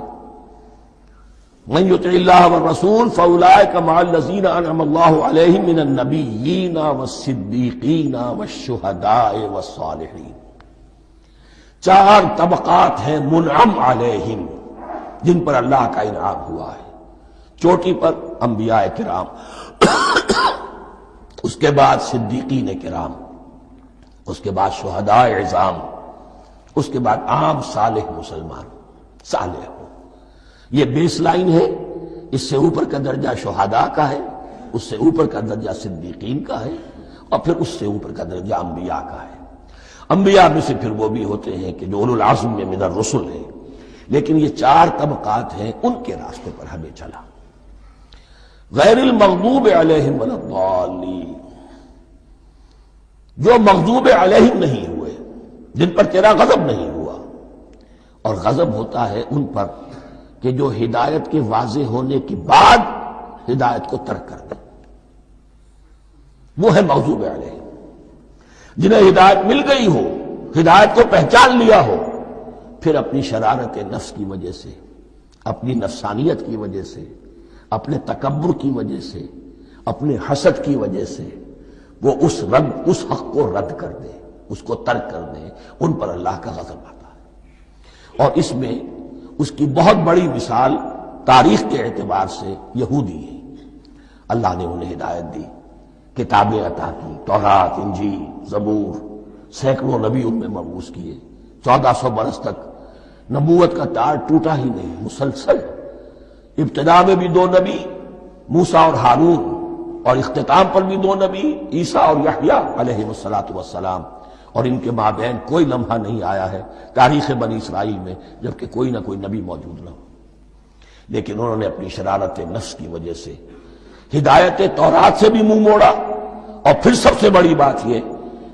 Speaker 1: من یطع اللہ والرسول فاولئک مع الذین انعم اللہ علیہم من النبیین والصدیقین والشہداء والصالحین۔ 4 طبقات ہیں منعم علیہم جن پر اللہ کا انعام ہوا ہے۔ چوٹی پر انبیاء کرام، اس کے بعد صدیقین کرام، اس کے بعد شہداء عظام، اس کے بعد عام صالح مسلمان، صالح ہو۔ یہ بیس لائن ہے، اس سے اوپر کا درجہ شہداء کا ہے، اس سے اوپر کا درجہ صدیقین کا ہے، اور پھر اس سے اوپر کا درجہ انبیاء کا ہے۔ انبیاء میں سے پھر وہ بھی ہوتے ہیں کہ جو اولو العزم میں من الرسل ہیں، لیکن یہ 4 طبقات ہیں، ان کے راستے پر ہمیں چلا۔ غیر المغضوب علیہم ولا الضالین، جو مغضوب علیہم نہیں ہوئے، جن پر تیرا غضب نہیں ہوا، اور غضب ہوتا ہے ان پر کہ جو ہدایت کے واضح ہونے کے بعد ہدایت کو ترک کر دے، وہ ہے مغضوب علیہم۔ جنہیں ہدایت مل گئی ہو، ہدایت کو پہچان لیا ہو، پھر اپنی شرارت نفس کی وجہ سے، اپنی نفسانیت کی وجہ سے، اپنے تکبر کی وجہ سے، اپنے حسد کی وجہ سے وہ اس حق کو رد کر دے، اس کو ترک کر دے، ان پر اللہ کا غضب آتا ہے۔ اور اس میں اس کی بہت بڑی مثال تاریخ کے اعتبار سے یہودی ہے۔ اللہ نے انہیں ہدایت دی، کتابیں عطا کی، تورات، انجیل، زبور، سینکڑوں نبی ان میں مبعوث کیے، 1400 برس تک نبوت کا تار ٹوٹا ہی نہیں، مسلسل۔ ابتدا میں بھی 2 نبی، موسیٰ اور ہارون، اور اختتام پر بھی 2 نبی، عیسیٰ اور یحییٰ علیہم السلام، اور ان کے مابین کوئی لمحہ نہیں آیا ہے تاریخ بنی اسرائیل میں جبکہ کوئی نہ کوئی نبی موجود نہ ہو۔ لیکن انہوں نے اپنی شرارت نفس کی وجہ سے ہدایت تورات سے بھی منہ موڑا، اور پھر سب سے بڑی بات یہ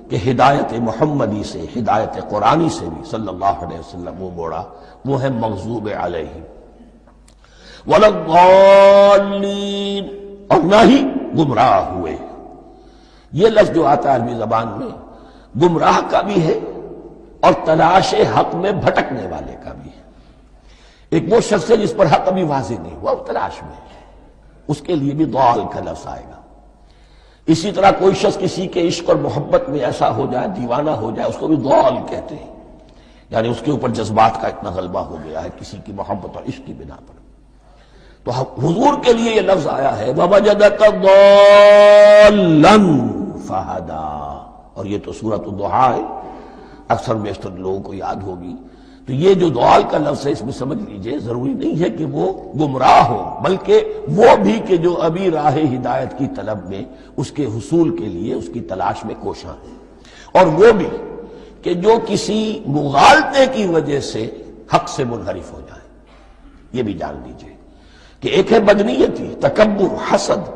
Speaker 1: کہ ہدایت محمدی سے، ہدایت قرآنی سے بھی صلی اللہ علیہ وسلم منہ موڑا، وہ ہے مغضوب علیہم ولا الضالین، اور نہ ہی گمراہ ہوئے۔ یہ لفظ جو آتا ہے عربی زبان میں گمراہ کا بھی ہے اور تلاش حق میں بھٹکنے والے کا بھی ہے۔ ایک وہ شخص ہے جس پر حق ابھی واضح نہیں ہوا، وہ تلاش میں ہے، اس کے لیے بھی ضال کا لفظ آئے گا۔ اسی طرح کوئی شخص کسی کے عشق اور محبت میں ایسا ہو جائے، دیوانہ ہو جائے، اس کو بھی ضال کہتے ہیں، یعنی اس کے اوپر جذبات کا اتنا غلبہ ہو گیا ہے کسی کی محبت اور عشق کی بنا پر۔ تو حضور کے لیے یہ لفظ آیا ہے وَوَجَدَكَ ضَالًّا فَهَدَىٰ، اور یہ تو سورۃ الضحیٰ ہے، اکثر بیشتر لوگوں کو یاد ہوگی تو یہ جو دوال کا لفظ ہے اس میں سمجھ لیجئے ضروری نہیں ہے کہ وہ گمراہ ہو، بلکہ وہ بھی کہ جو ابھی راہ ہدایت کی طلب میں اس کے حصول کے لیے اس کی تلاش میں کوشاں ہیں، اور وہ بھی کہ جو کسی مغالطے کی وجہ سے حق سے منحرف ہو جائے۔ یہ بھی جان لیجئے کہ ایک ہے بدنیتی، تکبر، حسد،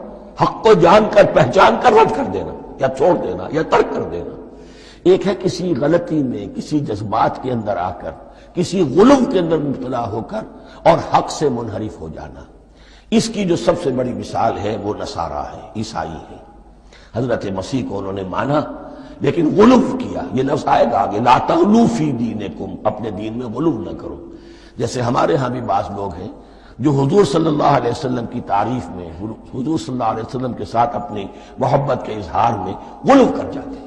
Speaker 1: حق کو جان کر پہچان کر رد کر دینا یا چھوڑ دینا یا ترک کر دینا، ایک ہے کسی غلطی میں، کسی جذبات کے اندر آ کر، کسی غلو کے اندر مبتلا ہو کر اور حق سے منحرف ہو جانا۔ اس کی جو سب سے بڑی مثال ہے وہ نصارہ ہے، عیسائی ہے۔ حضرت مسیح کو انہوں نے مانا لیکن غلو کیا، یہ لفظ آئے گا آگے، لا تغلو فی دینکم، اپنے دین میں غلو نہ کرو۔ جیسے ہمارے ہاں بھی بعض لوگ ہیں جو حضور صلی اللہ علیہ وسلم کی تعریف میں، حضور صلی اللہ علیہ وسلم کے ساتھ اپنی محبت کے اظہار میں غلو کر جاتے ہیں۔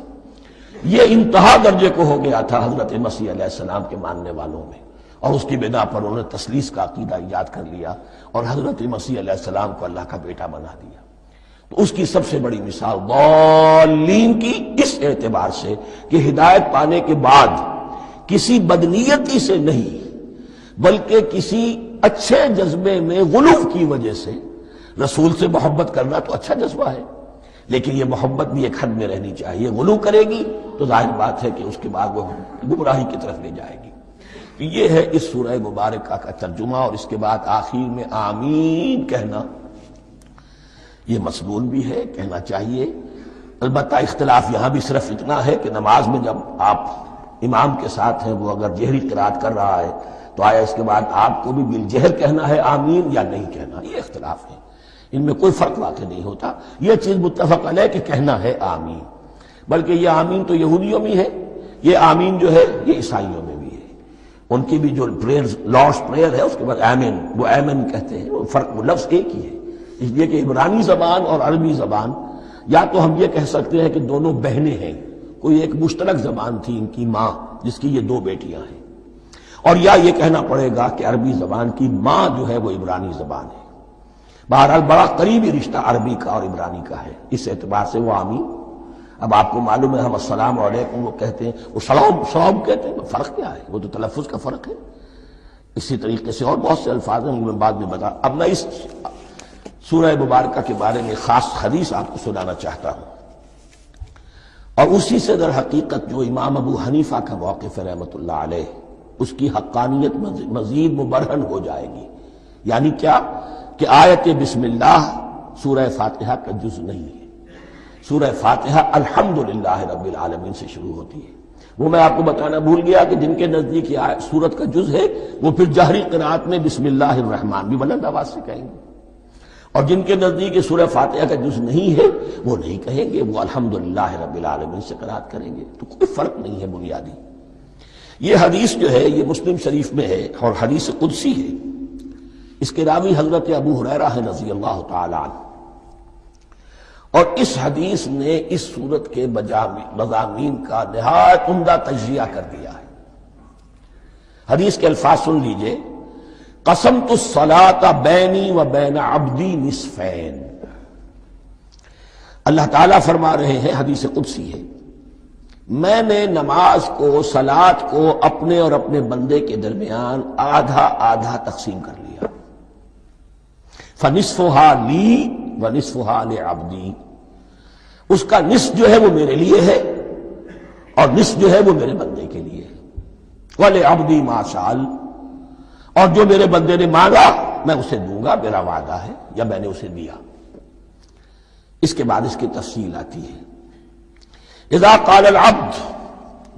Speaker 1: یہ انتہا درجے کو ہو گیا تھا حضرت مسیح علیہ السلام کے ماننے والوں میں، اور اس کی بنا پر انہوں نے تثلیث کا عقیدہ ایجاد کر لیا اور حضرت مسیح علیہ السلام کو اللہ کا بیٹا بنا دیا۔ تو اس کی سب سے بڑی مثال ضالین کی اس اعتبار سے کہ ہدایت پانے کے بعد کسی بدنیتی سے نہیں بلکہ کسی اچھے جذبے میں غلو کی وجہ سے رسول سے محبت کرنا تو اچھا جذبہ ہے، لیکن یہ محبت بھی ایک حد میں رہنی چاہیے۔ غلو کرے گی تو ظاہر بات ہے کہ اس کے بعد وہ گمراہی کی طرف لے جائے گی۔ یہ ہے اس سورہ مبارکہ کا ترجمہ، اور اس کے بعد آخر میں آمین کہنا یہ مسنون بھی ہے، کہنا چاہیے۔ البتہ اختلاف یہاں بھی صرف اتنا ہے کہ نماز میں جب آپ امام کے ساتھ ہیں، وہ اگر جہری قرات کر رہا ہے تو آیا اس کے بعد آپ کو بھی بالجہر کہنا ہے آمین یا نہیں کہنا، یہ اختلاف ہے، ان میں کوئی فرق واقع نہیں ہوتا۔ یہ چیز متفق علیہ کہ کہنا ہے آمین، بلکہ یہ آمین تو یہودیوں میں ہے، یہ آمین جو ہے یہ عیسائیوں میں بھی ہے۔ ان کی بھی جو لارڈس پریئر ہے اس کے بعد آمین، وہ آمین کہتے ہیں، وہ فرق، وہ لفظ ایک ہی ہے۔ اس لیے کہ عبرانی زبان اور عربی زبان، یا تو ہم یہ کہہ سکتے ہیں کہ دونوں بہنیں ہیں، کوئی ایک مشترک زبان تھی ان کی ماں جس کی یہ دو بیٹیاں ہیں، اور یا یہ کہنا پڑے گا کہ عربی زبان کی ماں جو ہے وہ عبرانی زبان ہے۔ بہرحال بڑا قریبی رشتہ عربی کا اور عبرانی کا ہے، اس اعتبار سے وہ آمین۔ اب آپ کو معلوم ہے ہم السلام علیکم وہ کہتے ہیں، وہ سلام کہتے ہیں، فرق کیا ہے؟ وہ تو تلفظ کا فرق ہے۔ اسی طریقے سے اور بہت سے الفاظ ہیں، میں بعد میں بتا۔ اب میں اس سورہ مبارکہ کے بارے میں خاص حدیث آپ کو سنانا چاہتا ہوں، اور اسی سے در حقیقت جو امام ابو حنیفہ کا موقف ہے رحمۃ اللہ علیہ، اس کی حقانیت مزید مبرہن ہو جائے گی۔ یعنی کیا کہ آیت بسم اللہ سورہ فاتحہ کا جز نہیں ہے، سورہ فاتحہ الحمدللہ رب العالمین سے شروع ہوتی ہے۔ وہ میں آپ کو بتانا بھول گیا کہ جن کے نزدیک یہ سورت کا جز ہے وہ پھر جہری قرات میں بسم اللہ الرحمن بھی بلند آواز سے کہیں گے، اور جن کے نزدیک یہ سورہ فاتحہ کا جز نہیں ہے وہ نہیں کہیں گے، وہ الحمدللہ رب العالمین سے قرات کریں گے۔ تو کوئی فرق نہیں ہے بنیادی۔ یہ حدیث جو ہے یہ مسلم شریف میں ہے اور حدیث قدسی ہے۔ اس کے راوی حضرت ابو ہریرہ ہے رضی اللہ تعالی عنہ، اور اس حدیث نے اس سورت کے مضامین کا نہایت عمدہ تجزیہ کر دیا ہے۔ حدیث کے الفاظ سن لیجئے، قسمت الصلاۃ بینی و بین عبدی نصفین۔ اللہ تعالیٰ فرما رہے ہیں، حدیث قدسی ہے، میں نے نماز کو، صلاۃ کو اپنے اور اپنے بندے کے درمیان آدھا آدھا تقسیم کر لیا۔ فنصفها لی ونصفها لعبدی، اس کا نصف جو ہے وہ میرے لیے ہے اور نصف جو ہے وہ میرے بندے کے لیے ہے۔ ولعبدی ما سأل، اور جو میرے بندے نے مانگا میں اسے دوں گا، میرا وعدہ ہے یا میں نے اسے دیا۔ اس کے بعد اس کی تفصیل آتی ہے، اذا قال العبد،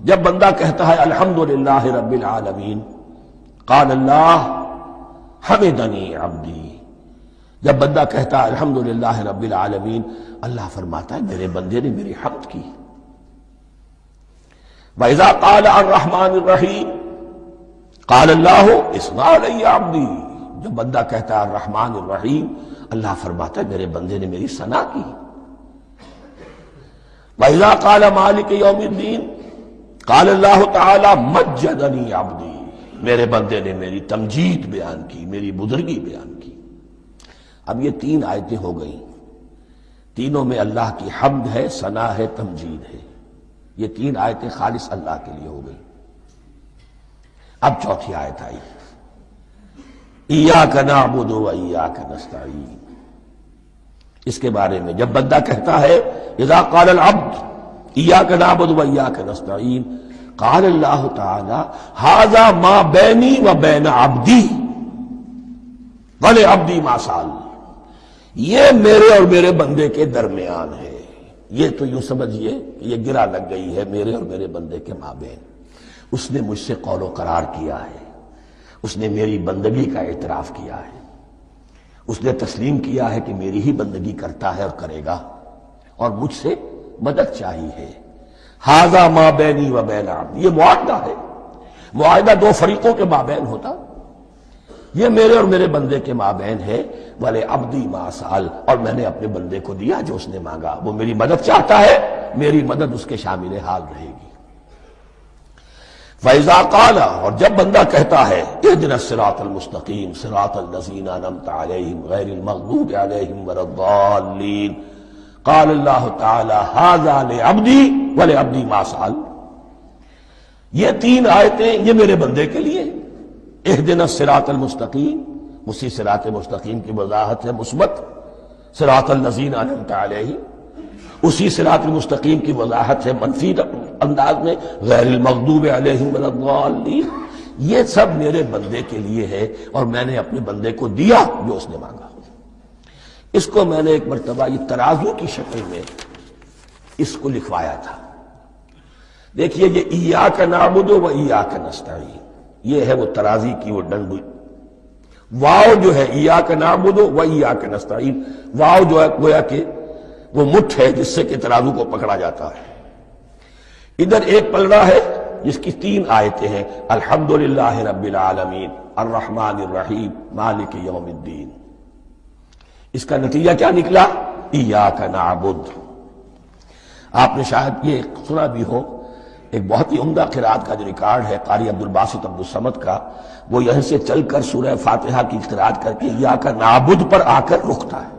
Speaker 1: جب بندہ کہتا ہے الحمدللہ رب العالمین، قال اللہ حمدنی عبدی، جب بندہ کہتا ہے الحمدللہ رب العالمین، اللہ فرماتا ہے میرے بندے نے میری حمد کی۔ وَإِذَا قَالَ الرَّحْمَٰنِ الرَّحِيمِ قَالَ اللَّهُ اثْنَىٰ عَلَيَّ عَبْدِي، جب بندہ کہتا ہے الرحمن الرحیم، اللہ فرماتا ہے میرے بندے نے میری ثنا کی۔ وَإِذَا قَالَ مَالِكِ يَوْمِ الدِّينِ قَالَ اللَّهُ تَعَالَىٰ مَجَّدَنِي عَبْدِي، میرے بندے نے میری تمجید بیان کی، میری بزرگی بیان کی۔ اب یہ تین آیتیں ہو گئیں، تینوں میں اللہ کی حمد ہے، ثنا ہے، تمجید ہے۔ یہ تین آیتیں خالص اللہ کے لیے ہو گئی۔ اب چوتھی آیت آئی، ایاک نعبد و ایاک نستعین۔ اس کے بارے میں جب بندہ کہتا ہے اذا قال العبد ایاک نعبد و ایاک نستعین، قال اللہ تعالی ھذا ما بینی و بین عبدی ولعبدی ما سأل، یہ میرے اور میرے بندے کے درمیان ہے۔ یہ تو یوں سمجھیے کہ یہ گرا لگ گئی ہے میرے اور میرے بندے کے مابین۔ اس نے مجھ سے قول و قرار کیا ہے، اس نے میری بندگی کا اعتراف کیا ہے، اس نے تسلیم کیا ہے کہ میری ہی بندگی کرتا ہے اور کرے گا، اور مجھ سے مدد چاہیے ہے۔ ھذا ما بینی و بین عبدی، یہ معاہدہ ہے، معاہدہ دو فریقوں کے مابین ہوتا، یہ میرے اور میرے بندے کے مابین ہے۔ وَلِعَبْدِي مَا سَأَلَ، اور میں نے اپنے بندے کو دیا جو اس نے مانگا، وہ میری مدد چاہتا ہے، میری مدد اس کے شامل حال رہے گی۔ فَإِذَا قَالَ، اور جب بندہ کہتا ہے اهْدِنَا الصِّرَاطَ الْمُسْتَقِيمَ صِرَاطَ الَّذِينَ أَنْعَمْتَ عَلَيْهِمْ غَيْرِ الْمَغْضُوبِ عَلَيْهِمْ وَلَا الضَّالِّينَ، قال اللہ تعالی ھذا لعبدی ولعبدی ما سأل، یہ تین آیتیں یہ میرے بندے کے لیے، اهدنا الصراط المستقیم، اسی صراط مستقیم کی وضاحت ہے مثبت، صراط الذین انعمت علیہم، اسی صراط المستقیم کی وضاحت ہے منفی انداز میں، غیر المغضوب علیہم ولا الضالین۔ یہ سب میرے بندے کے لیے ہے اور میں نے اپنے بندے کو دیا جو اس نے مانگا۔ اس کو میں نے ایک مرتبہ یہ ترازو کی شکل میں اس کو لکھوایا تھا۔ دیکھیے یہ ایاک نعبد و ایاک نستعین، یہ ہے وہ ترازی کی وہ ڈنڈ، واو جو ہے ایاک نعبد و ایاک نستعین، واو جو ہے گویا کہ وہ مٹھ ہے جس سے کہ ترازو کو پکڑا جاتا ہے۔ ادھر ایک پلڑا ہے جس کی تین آیتیں ہیں، الحمدللہ رب العالمین الرحمن الرحیم مالک یوم الدین۔ اس کا نتیجہ کیا نکلا؟ ایاک نعبد۔ آپ نے شاید یہ سنا بھی ہو، ایک بہت ہی عمدہ قرات کا جو ریکارڈ ہے قاری عبدالباسط عبدالصمد کا، وہ یہاں سے چل کر سورہ فاتحہ کی قرات کر کے ایاک نعبد پر آ کر رکتا ہے،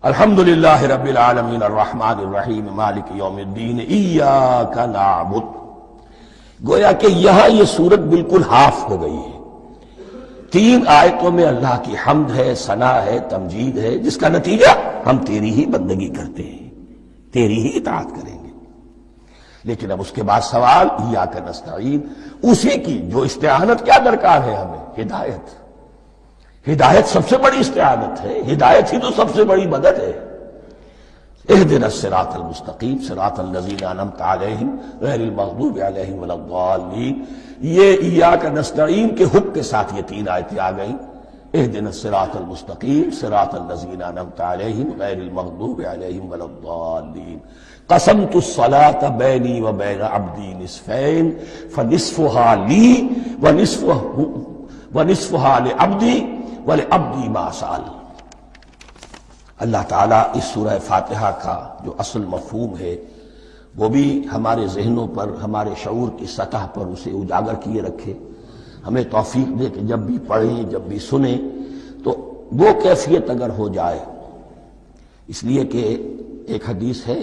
Speaker 1: الحمدللہ رب العالمین الرحمن الرحیم مالک یوم الدین ایاک نعبد۔ گویا کہ یہاں یہ صورت بالکل ہاف ہو گئی ہے، تین آیتوں میں اللہ کی حمد ہے، ثنا ہے، تمجید ہے، جس کا نتیجہ ہم تیری ہی بندگی کرتے ہیں، تیری ہی اطاعت کریں گے۔ لیکن اب اس کے بعد سوال ایاک نستعین، اسی کی جو استعانت کیا درکار ہے ہمیں؟ ہدایت۔ ہدایت سب سے بڑی استعانت ہے، ہدایت ہی تو سب سے بڑی مدد ہے۔ اهدنا الصراط المستقیم صراط الذین انعمت علیہم غیر المغضوب علیہم ولا الضالین، یہ ایاک نستعین کے حکم کے ساتھ یہ تین آیتیں آ گئیں، اهدنا الصراط المستقیم صراط الذین انعمت علیہم غیر المغضوب علیہم ولا الضالین۔ قسمت الصلاة بینی و بین عبدی نصفین فنصفها لی ونصفها لعبدی ولعبدی ما سأل۔ اللہ تعالیٰ اس سورہ فاتحہ کا جو اصل مفہوم ہے وہ بھی ہمارے ذہنوں پر، ہمارے شعور کی سطح پر اسے اجاگر کیے رکھے، ہمیں توفیق دے کہ جب بھی پڑھیں، جب بھی سنیں تو وہ کیفیت اگر ہو جائے۔ اس لیے کہ ایک حدیث ہے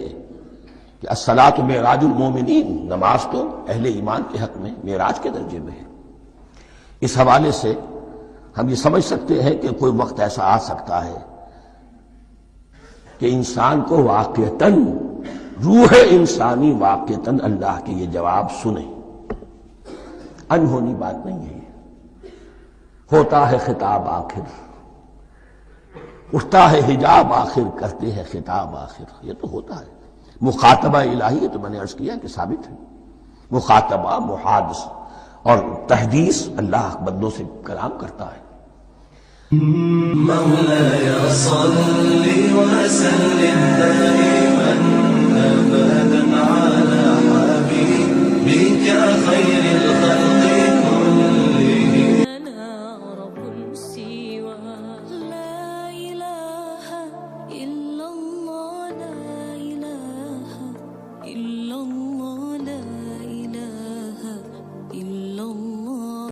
Speaker 1: کہ الصلاۃ معراج المومنین، نماز تو اہل ایمان کے حق میں معراج کے درجے میں ہے۔ اس حوالے سے ہم یہ سمجھ سکتے ہیں کہ کوئی وقت ایسا آ سکتا ہے کہ انسان کو واقعتاً، روح انسانی واقعتاً اللہ کے یہ جواب سنے، انہونی بات نہیں ہے۔ ہوتا ہے خطاب آخر، اٹھتا ہے حجاب آخر، کرتے ہیں خطاب آخر، یہ تو ہوتا ہے۔ مخاطبہ الہی ہے تو میں نے عرض کیا کہ ثابت ہے، مخاطبہ، محادث اور تحدیث اللہ بندوں سے کلام کرتا ہے۔
Speaker 2: مولاي صل وسلم دائما